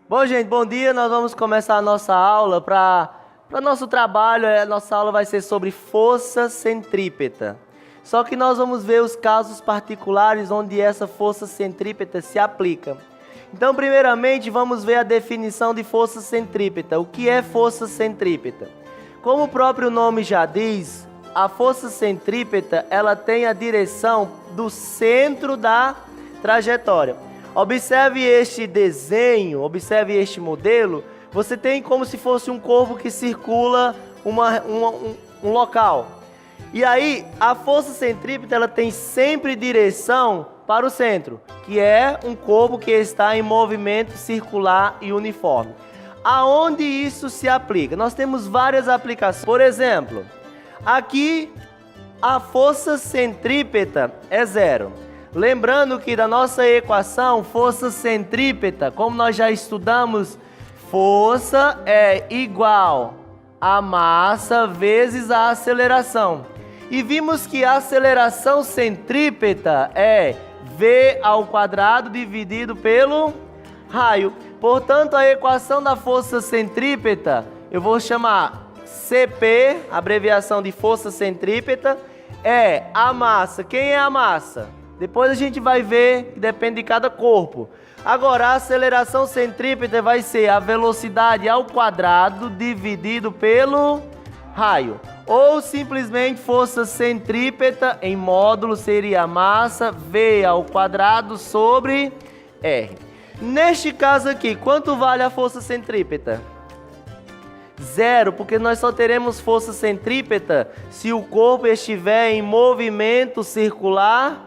Bom, gente, bom dia. Nós vamos começar a nossa aula. Para nosso trabalho, a nossa aula vai ser sobre força centrípeta. Só que nós vamos ver os casos particulares onde essa força centrípeta se aplica. Então, primeiramente, vamos ver a definição de força centrípeta. O que é força centrípeta? Como o próprio nome já diz, a força centrípeta, ela tem a direção do centro da trajetória. Observe este desenho, observe este modelo. Você tem como se fosse um corpo que circula um local. E aí, a força centrípeta, ela tem sempre direção para o centro, que é um corpo que está em movimento circular e uniforme. Aonde isso se aplica? Nós temos várias aplicações. Por exemplo, aqui a força centrípeta é zero. Lembrando que da nossa equação, força centrípeta, como nós já estudamos, força é igual a massa vezes a aceleração. E vimos que a aceleração centrípeta é v² dividido pelo raio. Portanto, a equação da força centrípeta, eu vou chamar CP, abreviação de força centrípeta, é a massa. Quem é a massa? Depois a gente vai ver que depende de cada corpo. Agora, a aceleração centrípeta vai ser a velocidade ao quadrado dividido pelo raio. Ou simplesmente força centrípeta em módulo seria a massa v² sobre R. Neste caso aqui, quanto vale a força centrípeta? Zero, porque nós só teremos força centrípeta se o corpo estiver em movimento circular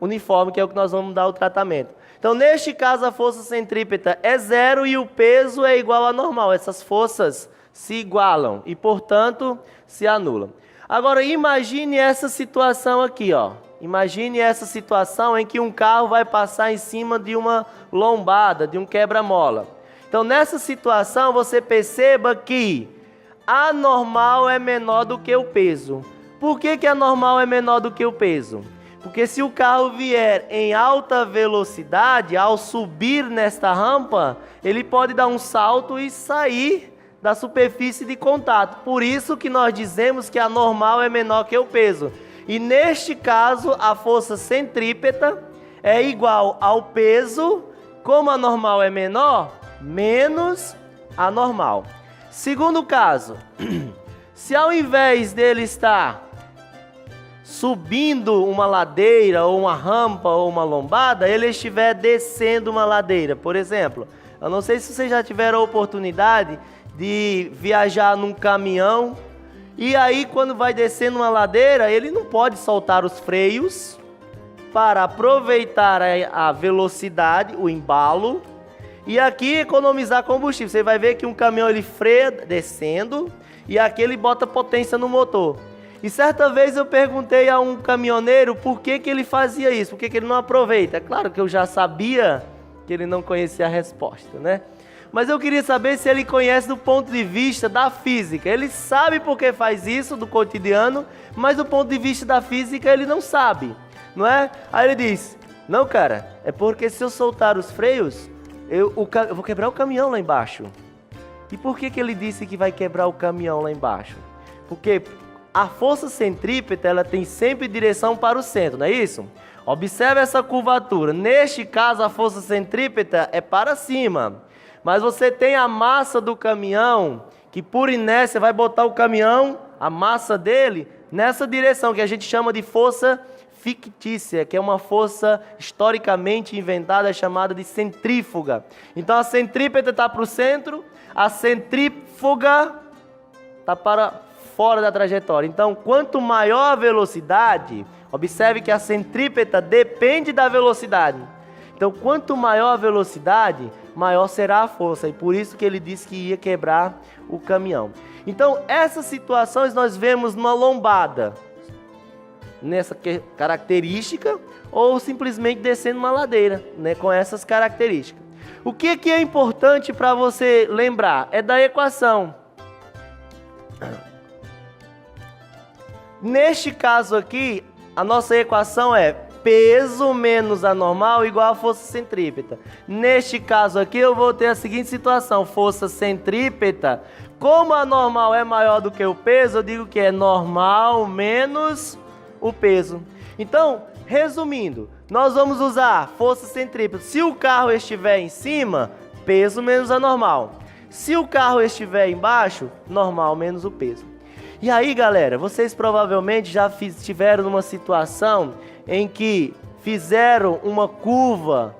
uniforme, que é o que nós vamos dar o tratamento. Então, neste caso, a força centrípeta é zero e o peso é igual a normal. Essas forças se igualam e, portanto, se anulam. Agora, imagine essa situação aqui, ó. Imagine essa situação em que um carro vai passar em cima de uma lombada, de um quebra-mola. Então, nessa situação, você perceba que a normal é menor do que o peso. Por que a normal é menor do que o peso? Porque se o carro vier em alta velocidade, ao subir nesta rampa, ele pode dar um salto e sair da superfície de contato. Por isso que nós dizemos que a normal é menor que o peso. E neste caso, a força centrípeta é igual ao peso, como a normal é menor, menos a normal. Segundo caso, se ao invés dele estar subindo uma ladeira, ou uma rampa, ou uma lombada, ele estiver descendo uma ladeira. Por exemplo, eu não sei se vocês já tiveram a oportunidade de viajar num caminhão, e aí quando vai descendo uma ladeira, ele não pode soltar os freios para aproveitar a velocidade, o embalo, e aqui economizar combustível. Você vai ver que um caminhão ele freia descendo, e aqui ele bota potência no motor. E certa vez eu perguntei a um caminhoneiro por que ele fazia isso, por que ele não aproveita. É claro que eu já sabia que ele não conhecia a resposta, né? Mas eu queria saber se ele conhece do ponto de vista da física. Ele sabe por que faz isso do cotidiano, mas do ponto de vista da física ele não sabe, não é? Aí ele diz, não cara, é porque se eu soltar os freios, eu vou quebrar o caminhão lá embaixo. E por que ele disse que vai quebrar o caminhão lá embaixo? Porque a força centrípeta, ela tem sempre direção para o centro, não é isso? Observe essa curvatura. Neste caso, a força centrípeta é para cima. Mas você tem a massa do caminhão, que por inércia vai botar o caminhão, a massa dele, nessa direção, que a gente chama de força fictícia, que é uma força historicamente inventada, chamada de centrífuga. Então, a centrípeta está para o centro, a centrífuga está para fora da trajetória. Então, quanto maior a velocidade, observe que a centrípeta depende da velocidade. Então, quanto maior a velocidade, maior será a força. E por isso que ele disse que ia quebrar o caminhão. Então, essas situações nós vemos numa lombada, nessa característica, ou simplesmente descendo uma ladeira, né, com essas características. O que é importante para você lembrar? É da equação. Neste caso aqui, a nossa equação é peso menos a normal igual a força centrípeta. Neste caso aqui eu vou ter a seguinte situação, força centrípeta, como a normal é maior do que o peso, eu digo que é normal menos o peso. Então, resumindo, nós vamos usar força centrípeta. Se o carro estiver em cima, peso menos a normal. Se o carro estiver embaixo, normal menos o peso. E aí, galera, vocês provavelmente já estiveram numa situação em que fizeram uma curva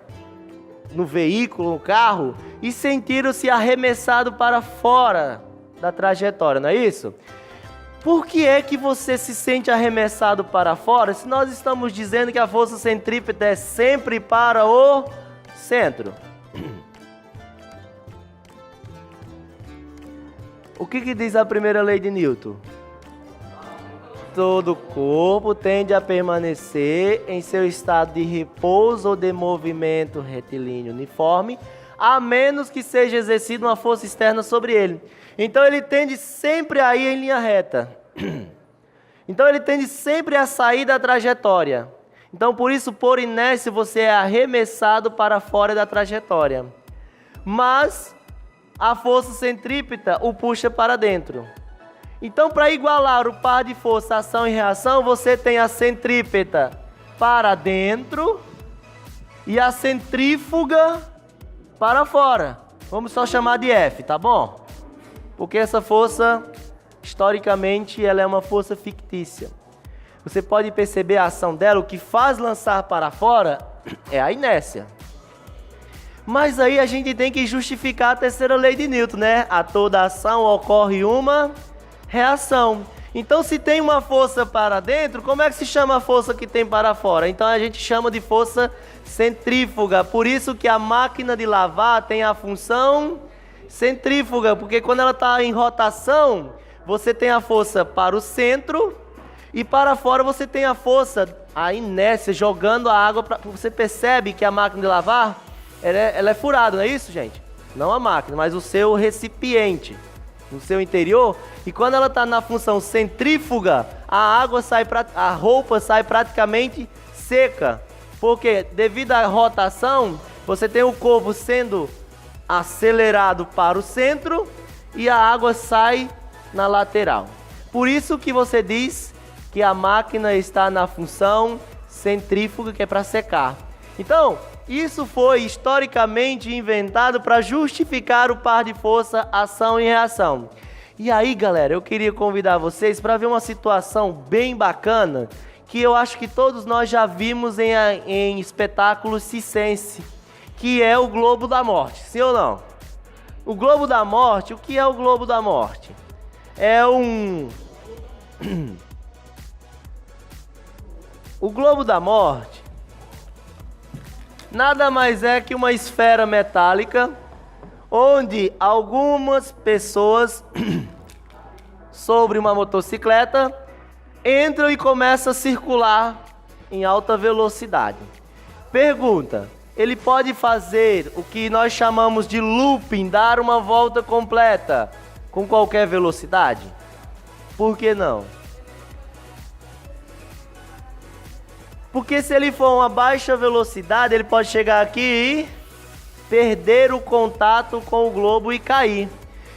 no veículo, no carro, e sentiram-se arremessados para fora da trajetória, não é isso? Por que é que você se sente arremessado para fora se nós estamos dizendo que a força centrípeta é sempre para o centro? O que diz a primeira lei de Newton? Todo corpo tende a permanecer em seu estado de repouso ou de movimento retilíneo uniforme, a menos que seja exercida uma força externa sobre ele. Então ele tende sempre a ir em linha reta. Então ele tende sempre a sair da trajetória. Então por isso, por inércia, você é arremessado para fora da trajetória. Mas a força centrípeta o puxa para dentro. Então, para igualar o par de força, ação e reação, você tem a centrípeta para dentro e a centrífuga para fora. Vamos só chamar de F, tá bom? Porque essa força, historicamente, ela é uma força fictícia. Você pode perceber a ação dela, o que faz lançar para fora é a inércia. Mas aí a gente tem que justificar a terceira lei de Newton, né? A toda ação ocorre uma reação. Então, se tem uma força para dentro, como é que se chama a força que tem para fora? Então, a gente chama de força centrífuga. Por isso que a máquina de lavar tem a função centrífuga, porque quando ela está em rotação, você tem a força para o centro e para fora você tem a força, a inércia, jogando a água. Você percebe que a máquina de lavar, ela é furada, não é isso, gente? Não a máquina, mas o seu recipiente no seu interior, e quando ela está na função centrífuga, a roupa sai praticamente seca, porque devido à rotação, você tem o corpo sendo acelerado para o centro e a água sai na lateral. Por isso que você diz que a máquina está na função centrífuga, que é para secar. Então, isso foi historicamente inventado para justificar o par de força, ação e reação. E aí, galera, eu queria convidar vocês para ver uma situação bem bacana que eu acho que todos nós já vimos em espetáculo circense, que é o Globo da Morte, sim ou não? O Globo da Morte, o que é o Globo da Morte? O Globo da Morte nada mais é que uma esfera metálica onde algumas pessoas sobre uma motocicleta entram e começam a circular em alta velocidade. Pergunta: ele pode fazer o que nós chamamos de looping, dar uma volta completa com qualquer velocidade? Por que não? Porque se ele for uma baixa velocidade, ele pode chegar aqui e perder o contato com o globo e cair.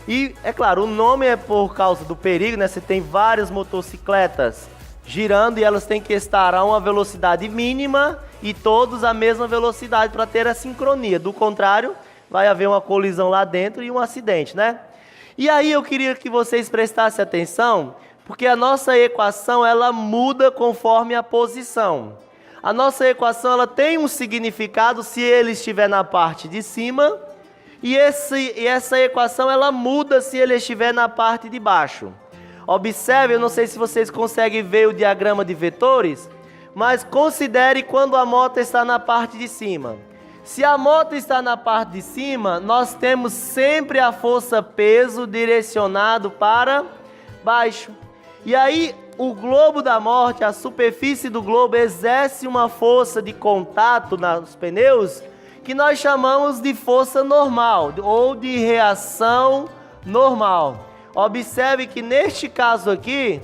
E, é claro, o nome é por causa do perigo, né? Você tem várias motocicletas girando e elas têm que estar a uma velocidade mínima e todos a mesma velocidade para ter a sincronia. Do contrário, vai haver uma colisão lá dentro e um acidente, né? E aí eu queria que vocês prestassem atenção, porque a nossa equação, ela muda conforme a posição. A nossa equação, ela tem um significado se ele estiver na parte de cima, e essa equação, ela muda se ele estiver na parte de baixo. Observe, eu não sei se vocês conseguem ver o diagrama de vetores, mas considere quando a moto está na parte de cima. Se a moto está na parte de cima, nós temos sempre a força-peso direcionado para baixo. E aí, o globo da morte, a superfície do globo, exerce uma força de contato nos pneus que nós chamamos de força normal ou de reação normal. Observe que neste caso aqui,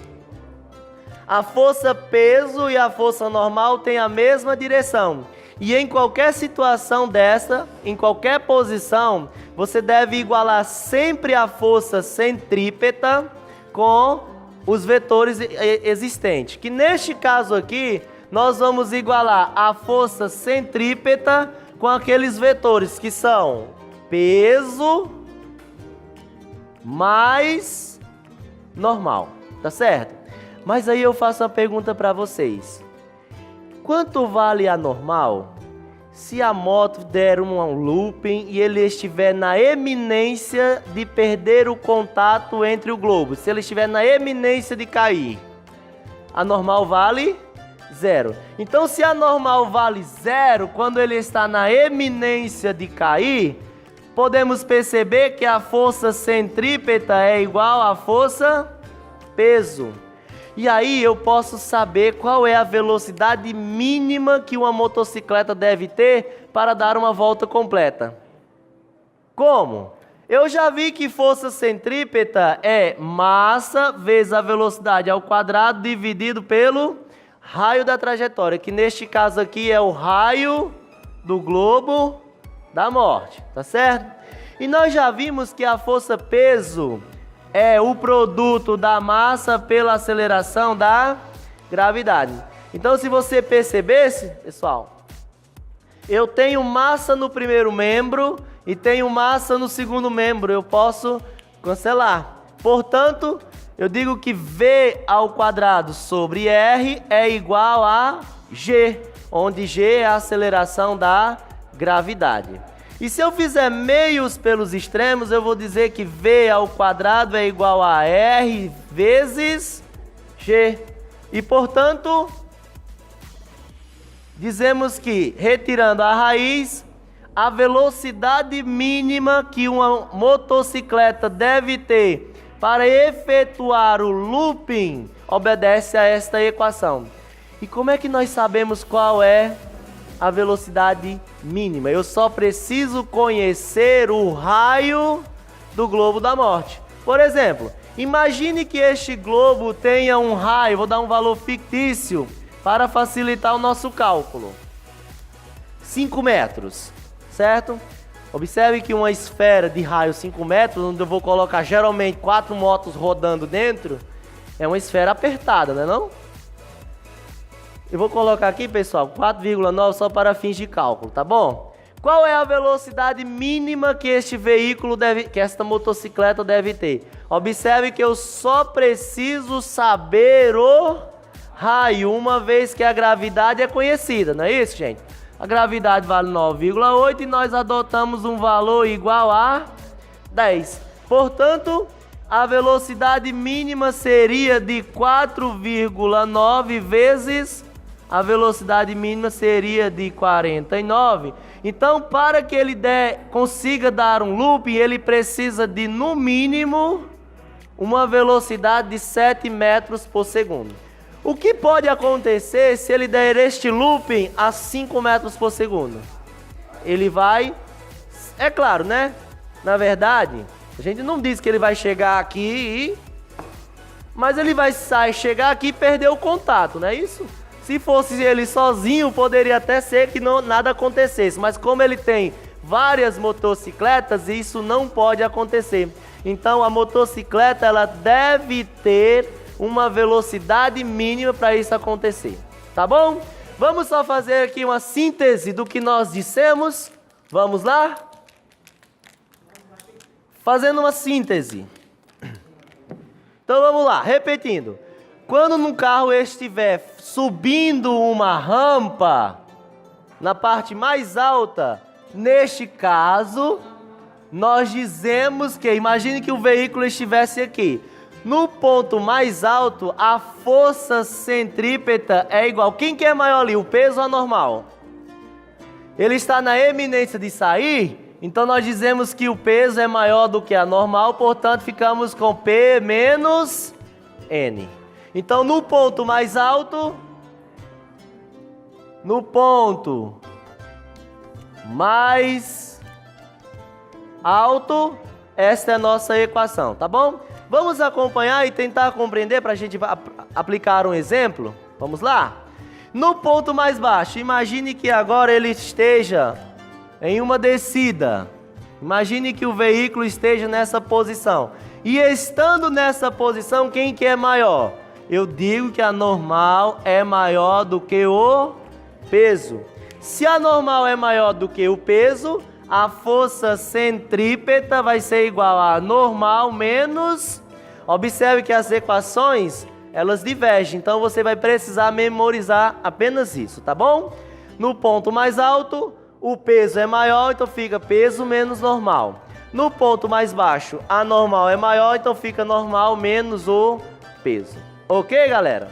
A força peso e a força normal têm a mesma direção. E em qualquer situação dessa, em qualquer posição, você deve igualar sempre a força centrípeta com os vetores existentes. Que neste caso aqui, nós vamos igualar a força centrípeta com aqueles vetores que são peso mais normal, tá certo? Mas aí eu faço uma pergunta para vocês. Quanto vale a normal se a moto der um looping e ele estiver na eminência de perder o contato entre o globo? Se ele estiver na eminência de cair, a normal vale 0. Então, se a normal vale 0, quando ele está na eminência de cair, podemos perceber que a força centrípeta é igual à força peso. E aí eu posso saber qual é a velocidade mínima que uma motocicleta deve ter para dar uma volta completa. Como? Eu já vi que força centrípeta é massa vezes a velocidade ao quadrado dividido pelo raio da trajetória, que neste caso aqui é o raio do globo da morte, tá certo? E nós já vimos que a força peso é o produto da massa pela aceleração da gravidade. Então, se você percebesse, pessoal, eu tenho massa no primeiro membro e tenho massa no segundo membro. Eu posso cancelar. Portanto, eu digo que V ao quadrado sobre R é igual a G, onde G é a aceleração da gravidade. E se eu fizer meios pelos extremos, eu vou dizer que V ao quadrado é igual a R vezes G. E, portanto, dizemos que, retirando a raiz, a velocidade mínima que uma motocicleta deve ter para efetuar o looping obedece a esta equação. E como é que nós sabemos qual é a velocidade mínima? Eu só preciso conhecer o raio do globo da morte. Por exemplo, imagine que este globo tenha um raio, vou dar um valor fictício para facilitar o nosso cálculo. 5 metros, certo? Observe que uma esfera de raio 5 metros, onde eu vou colocar geralmente 4 motos rodando dentro, é uma esfera apertada, não é não? Eu vou colocar aqui, pessoal, 4,9 só para fins de cálculo, tá bom? Qual é a velocidade mínima que este veículo que esta motocicleta deve ter? Observe que eu só preciso saber o raio, uma vez que a gravidade é conhecida, não é isso, gente? A gravidade vale 9,8 e nós adotamos um valor igual a 10. Portanto, a velocidade mínima seria de 4,9 vezes a velocidade mínima seria de 49. Então, para que ele consiga dar um looping, ele precisa de, no mínimo, uma velocidade de 7 metros por segundo. O que pode acontecer se ele der este looping a 5 metros por segundo? Ele vai... É claro, né? Na verdade, a gente não diz que ele vai chegar aqui mas ele vai chegar aqui e perder o contato, não é isso? Se fosse ele sozinho, poderia até ser que nada acontecesse. Mas como ele tem várias motocicletas, isso não pode acontecer. Então a motocicleta ela deve ter uma velocidade mínima para isso acontecer. Tá bom? Vamos só fazer aqui uma síntese do que nós dissemos. Vamos lá? Fazendo uma síntese. Então vamos lá, repetindo. Quando num carro estiver subindo uma rampa na parte mais alta, neste caso, nós dizemos que, imagine que o veículo estivesse aqui. No ponto mais alto, a força centrípeta é igual. Quem que é maior ali, o peso ou a normal? Ele está na eminência de sair, então nós dizemos que o peso é maior do que a normal, portanto ficamos com P menos N. Então, no ponto mais alto, Esta é a nossa equação, tá bom? Vamos acompanhar e tentar compreender para a gente aplicar um exemplo? Vamos lá? No ponto mais baixo, imagine que agora ele esteja em uma descida. Imagine que o veículo esteja nessa posição. E estando nessa posição, quem que é maior? Eu digo que a normal é maior do que o peso. Se a normal é maior do que o peso, a força centrípeta vai ser igual a normal menos... Observe que as equações, elas divergem. Então você vai precisar memorizar apenas isso, tá bom? No ponto mais alto, o peso é maior, então fica peso menos normal. No ponto mais baixo, a normal é maior, então fica normal menos o peso. Ok, galera?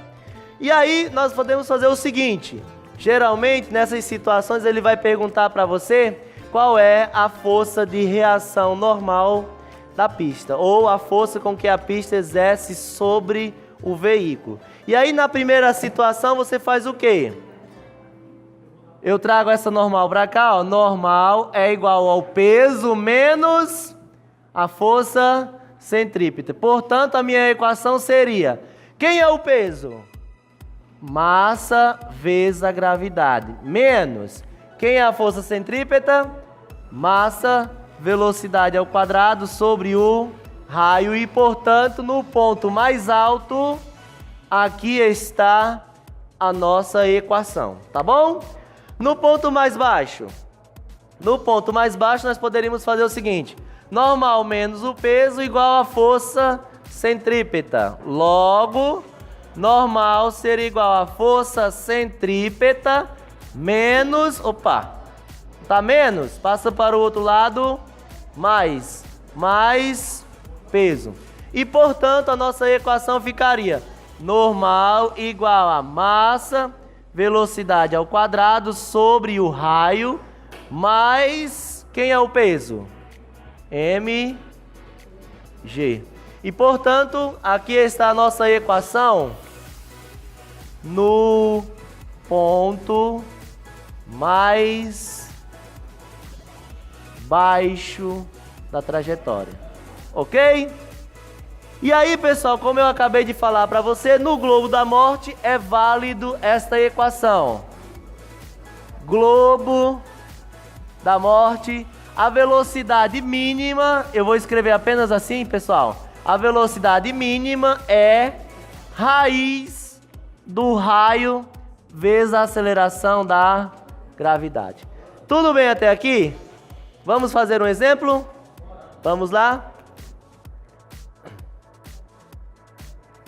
E aí, nós podemos fazer o seguinte. Geralmente, nessas situações, ele vai perguntar para você qual é a força de reação normal da pista, ou a força com que a pista exerce sobre o veículo. E aí, na primeira situação, você faz o quê? Eu trago essa normal para cá, ó. Normal é igual ao peso menos a força centrípeta. Portanto, a minha equação seria: quem é o peso? Massa vezes a gravidade. Menos, quem é a força centrípeta? Massa, velocidade ao quadrado sobre o raio. E, portanto, no ponto mais alto, aqui está a nossa equação. Tá bom? No ponto mais baixo, nós poderíamos fazer o seguinte: normal menos o peso igual a força centrípeta. Logo, normal seria igual a força centrípeta menos... Opa! Tá menos? Passa para o outro lado. Mais peso. E, portanto, a nossa equação ficaria normal igual a massa... velocidade ao quadrado sobre o raio, mais quem é o peso? mg. E, portanto, aqui está a nossa equação no ponto mais baixo da trajetória. Ok? E aí, pessoal, como eu acabei de falar para você, no globo da morte é válido esta equação. Globo da morte, a velocidade mínima, eu vou escrever apenas assim, pessoal. A velocidade mínima é raiz do raio vezes a aceleração da gravidade. Tudo bem até aqui? Vamos fazer um exemplo? Vamos lá?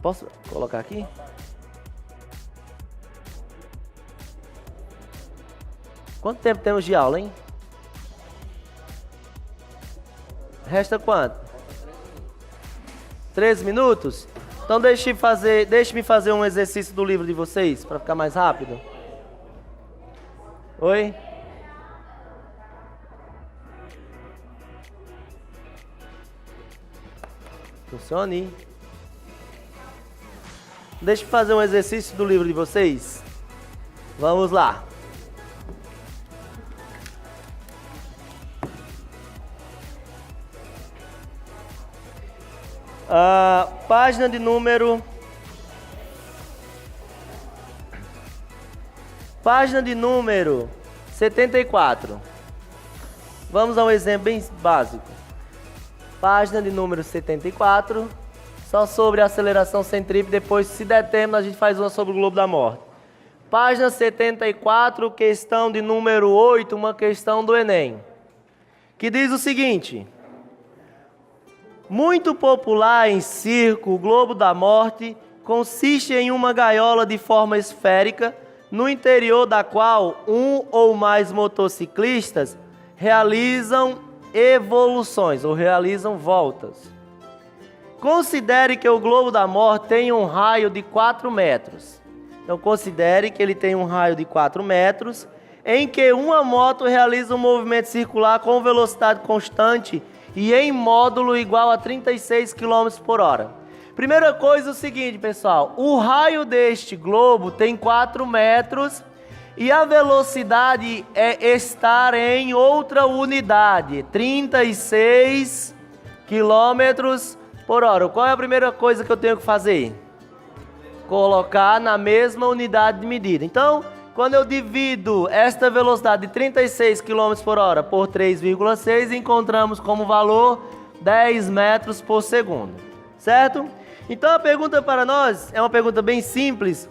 Posso colocar aqui? Quanto tempo temos de aula, hein? Resta quanto? 13 minutos? Então deixe-me fazer um exercício do livro de vocês, para ficar mais rápido. Oi? Funcione. Deixa eu fazer um exercício do livro de vocês. Vamos lá. Página de número 74. Vamos a um exemplo bem básico. Página de número 74. Só sobre a aceleração centrípeta. Depois, se der tempo, a gente faz uma sobre o globo da morte. Página 74, questão de número 8, uma questão do Enem. Que diz o seguinte: muito popular em circo, o globo da morte consiste em uma gaiola de forma esférica, no interior da qual um ou mais motociclistas realizam evoluções ou realizam voltas. Considere que o globo da morte tem um raio de 4 metros. Então, considere que ele tem um raio de 4 metros, em que uma moto realiza um movimento circular com velocidade constante e em módulo igual a 36 km por hora. Primeira coisa é o seguinte, pessoal. O raio deste globo tem 4 metros e a velocidade é estar em outra unidade, 36 km quilômetros por hora. Qual é a primeira coisa que eu tenho que fazer? Colocar na mesma unidade de medida. Então, quando eu divido esta velocidade de 36 km por hora por 3,6, encontramos como valor 10 metros por segundo. Certo? Então, a pergunta para nós é uma pergunta bem simples.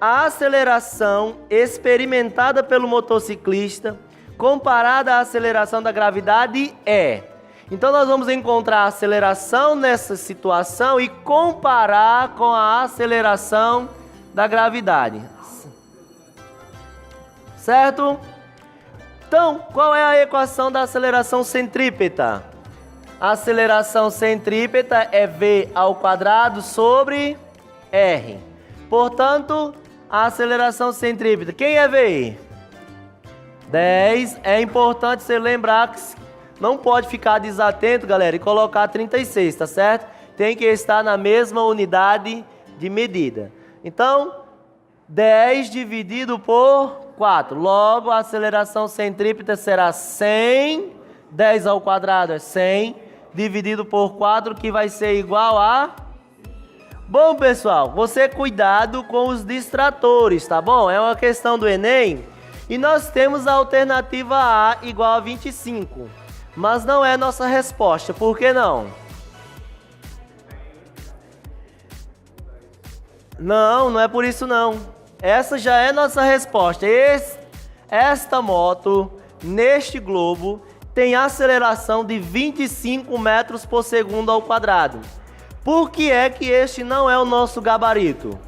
A aceleração experimentada pelo motociclista comparada à aceleração da gravidade é. Então nós vamos encontrar a aceleração nessa situação e comparar com a aceleração da gravidade. Certo? Então, qual é a equação da aceleração centrípeta? A aceleração centrípeta é V ao quadrado sobre R. Portanto, a aceleração centrípeta, quem é V? 10. É importante você lembrar que não pode ficar desatento, galera, e colocar 36, tá certo? Tem que estar na mesma unidade de medida. Então, 10 dividido por 4. Logo, a aceleração centrípeta será 100. 10 ao quadrado é 100. Dividido por 4, que vai ser igual a... Bom, pessoal, você cuidado com os distratores, tá bom? É uma questão do Enem. E nós temos a alternativa A igual a 25. Mas não é nossa resposta. Por que não? Não é por isso não. Essa já é nossa resposta. Esta moto, neste globo, tem aceleração de 25 metros por segundo ao quadrado. Por que é que este não é o nosso gabarito?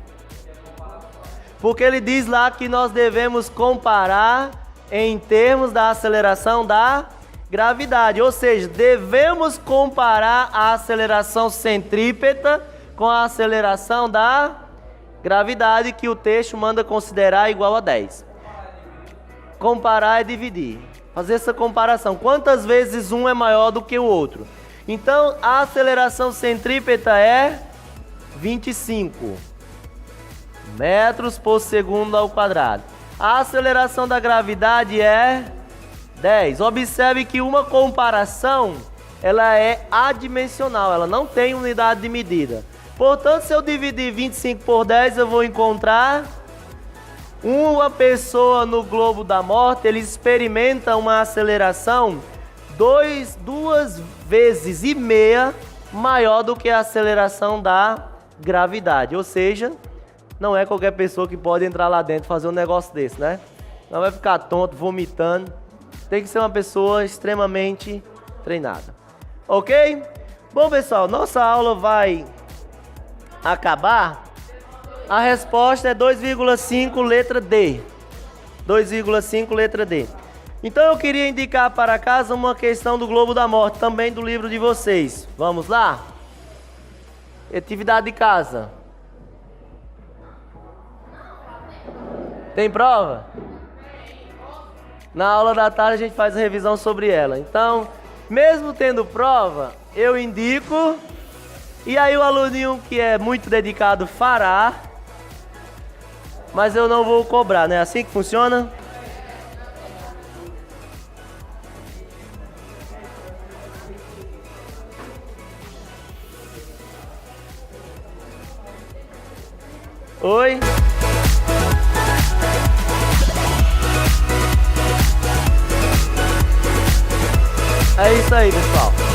Porque ele diz lá que nós devemos comparar em termos da aceleração da gravidade. Ou seja, devemos comparar a aceleração centrípeta com a aceleração da gravidade, que o texto manda considerar igual a 10. Comparar é dividir. Fazer essa comparação. Quantas vezes um é maior do que o outro? Então, a aceleração centrípeta é 25 metros por segundo ao quadrado. A aceleração da gravidade é 10. Observe que uma comparação, ela é adimensional, ela não tem unidade de medida. Portanto, se eu dividir 25 por 10, eu vou encontrar uma pessoa no globo da morte, ele experimenta uma aceleração 2,5 vezes maior do que a aceleração da gravidade. Ou seja, não é qualquer pessoa que pode entrar lá dentro e fazer um negócio desse, né? Não vai ficar tonto, vomitando. Tem que ser uma pessoa extremamente treinada. Ok? Bom, pessoal, nossa aula vai acabar. A resposta é 2,5 letra D. 2,5 letra D. Então eu queria indicar para casa uma questão do Globo da Morte, também do livro de vocês. Vamos lá? Atividade de casa. Tem prova? Na aula da tarde a gente faz a revisão sobre ela. Então, mesmo tendo prova, eu indico. E aí o aluninho que é muito dedicado fará. Mas eu não vou cobrar, né? Assim que funciona? Oi? É isso aí, pessoal.